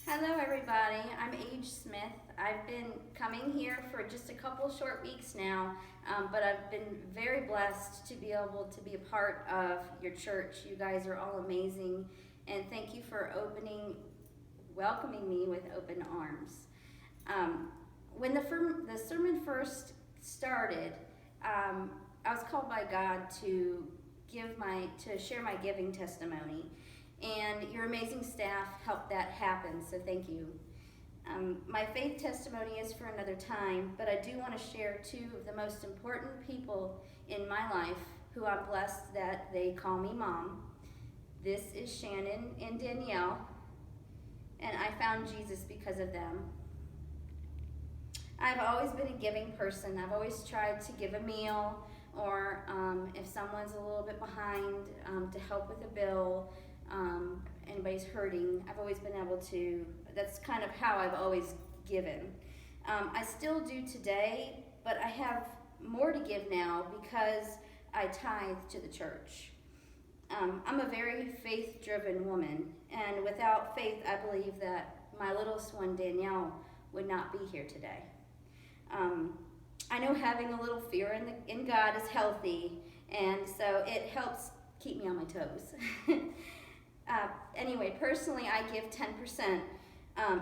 Hello, everybody. I'm Age Smith. I've been coming here for just a couple short weeks now, but I've been very blessed to be able to be a part of your church. You guys are all amazing, and thank you for welcoming me with open arms. When the sermon first started, I was called by God to share my giving testimony. And your amazing staff helped that happen, so thank you. My faith testimony is for another time, but I do want to share two of the most important people in my life who I'm blessed that they call me Mom. This is Shannon and Danielle, and I found Jesus because of them. I've always been a giving person. I've always tried to give a meal, or if someone's a little bit behind, to help with a bill. Anybody's hurting, I've always been able to, that's kind of how I've always given. I still do today, but I have more to give now because I tithe to the church. I'm a very faith-driven woman, and without faith, I believe that my littlest one, Danielle, would not be here today. I know having a little fear in God is healthy, and so it helps keep me on my toes. Anyway, personally, I give 10%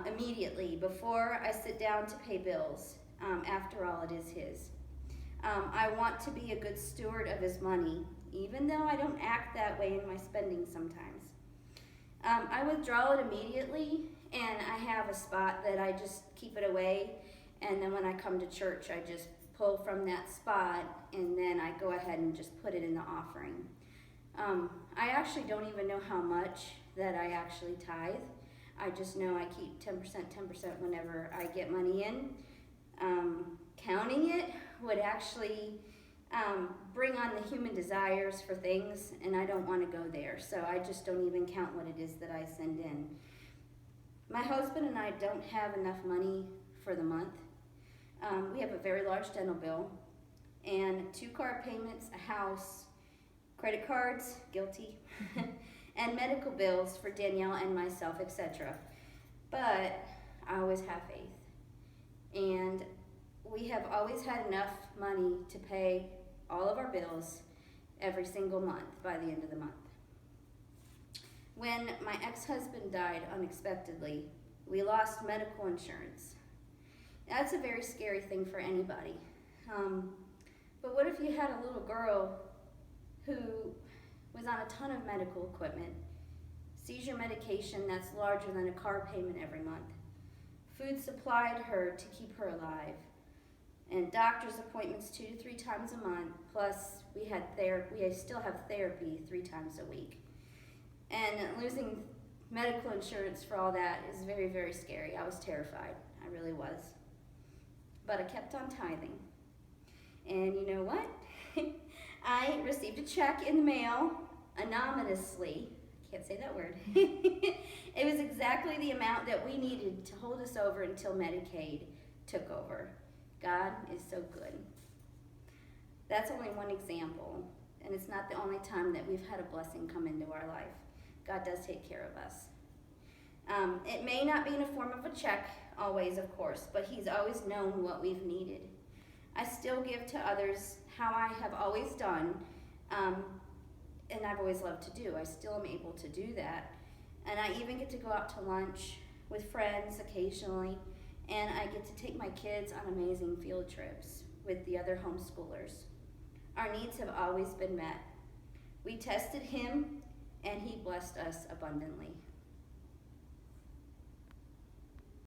immediately before I sit down to pay bills. After all, it is His. I want to be a good steward of His money, even though I don't act that way in my spending sometimes. I withdraw it immediately, and I have a spot that I just keep it away, and then when I come to church, I just pull from that spot, and then I go ahead and just put it in the offering. I actually don't even know how much that I actually tithe. I just know I keep 10% whenever I get money in. Counting it would actually bring on the human desires for things, and I don't want to go there. So I just don't even count what it is that I send in. My husband and I don't have enough money for the month. We have a very large dental bill, and 2 car payments, a house, credit cards, guilty, and medical bills for Danielle and myself, etc. But I always have faith. And we have always had enough money to pay all of our bills every single month by the end of the month. When my ex-husband died unexpectedly, we lost medical insurance. That's a very scary thing for anybody. But what if you had a little girl who was on a ton of medical equipment, seizure medication that's larger than a car payment every month, food supplied her to keep her alive, and doctor's appointments 2 to 3 times a month, plus we still have therapy 3 times a week. And losing medical insurance for all that is very, very scary. I was terrified. I really was. But I kept on tithing. And you know what? I received a check in the mail anonymously. I can't say that word. It was exactly the amount that we needed to hold us over until Medicaid took over. God is so good. That's only one example, and it's not the only time that we've had a blessing come into our life. God does take care of us. It may not be in a form of a check always, of course, but He's always known what we've needed. I still give to others how I have always done, and I've always loved to do. I still am able to do that. And I even get to go out to lunch with friends occasionally, and I get to take my kids on amazing field trips with the other homeschoolers. Our needs have always been met. We tested Him, and He blessed us abundantly.